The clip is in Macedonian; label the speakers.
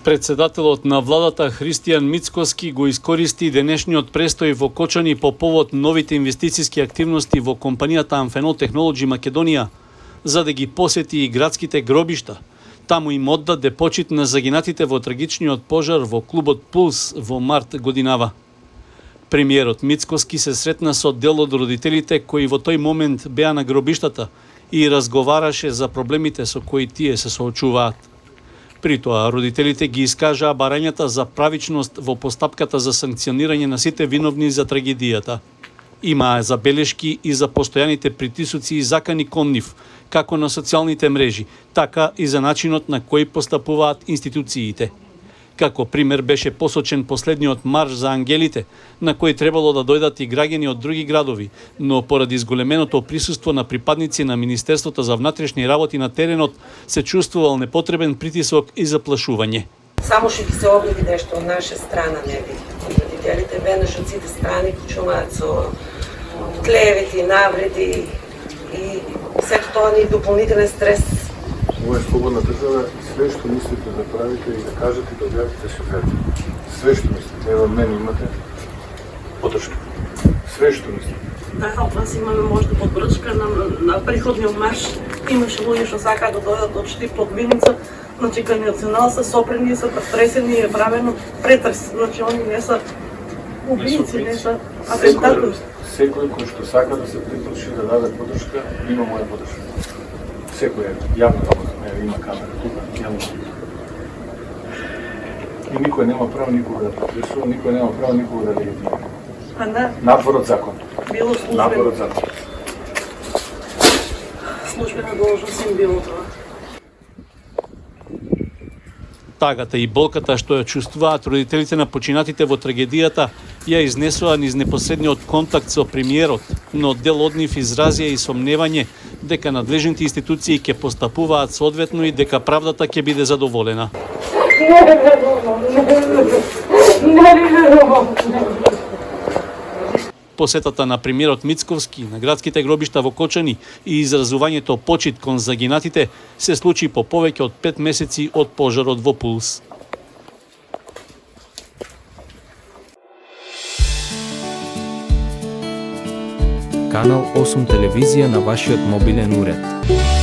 Speaker 1: Председателот на владата Христијан Мицкоски го искористи денешниот престој во Кочани по повод новите инвестициски активности во компанијата Amphenol Technology Македонија, за да ги посети и градските гробишта. Таму им оддаде почит на загинатите во трагичниот пожар во клубот Пулс во март годинава. Премиерот Мицкоски се сретна со дел од родителите кои во тој момент беа на гробиштата и разговараше за проблемите со кои тие се соочуваат. При тоа, родителите ги искажаа барањата за правичност во постапката за санкционирање на сите виновни за трагедијата. Имаа забелешки и за постојаните притисоци и закани кон нив, како на социјалните мрежи, така и за начинот на кој постапуваат институциите. Како пример беше посочен последниот марш за ангелите, на кој требало да дојдат и граѓани од други градови, но поради зголеменото присуство на припадници на Министерството за внатрешни работи на теренот, се чувствувал непотребен притисок и заплашување.
Speaker 2: Само што ги се обиди нешто од наша страна не би. Родителите веднаш од сите страни почнуваат со клевети, навреди и сето тоа ни дополнителен стрес.
Speaker 3: Ова е слободна држава и све што мислите да правите и да кажете да објавите се објавите. Све што мислите, ево од мене имате подршка. Све што мислите.
Speaker 4: Така, од вас имаме можда поддршка на приходниот марш. Имаше луѓе што сакаат да дојдат од Штип од Виница, значи кај Национал се сопрени, се претресени и е правено претрес. Значи они не се убийци, не се атентатори.
Speaker 3: Секој кој што сака да се приклучи да даде подршка, има моја подршка. Секој е јавна работа, има камера тука, јавно. И никој нема право никога да пресува, никој нема право никога да легитимира.
Speaker 4: А не,
Speaker 3: Надвор од закон.
Speaker 4: било
Speaker 3: Надвор од закон.
Speaker 4: службена должност им било тоа.
Speaker 1: Тагата и болката што ја чувствуваат родителите на починатите во трагедијата ја изнесоа низ непосредниот контакт со премиерот, но дел од нив изразија и сомневање дека надлежните институции ќе постапуваат соодветно и дека правдата ќе биде задоволена. Посетата на премиерот Мицковски на градските гробишта во Кочани и изразувањето почит кон загинатите се случи по повеќе од 5 месеци од пожарот во Пулс.
Speaker 5: Канал 8 телевизија на вашиот мобилен уред.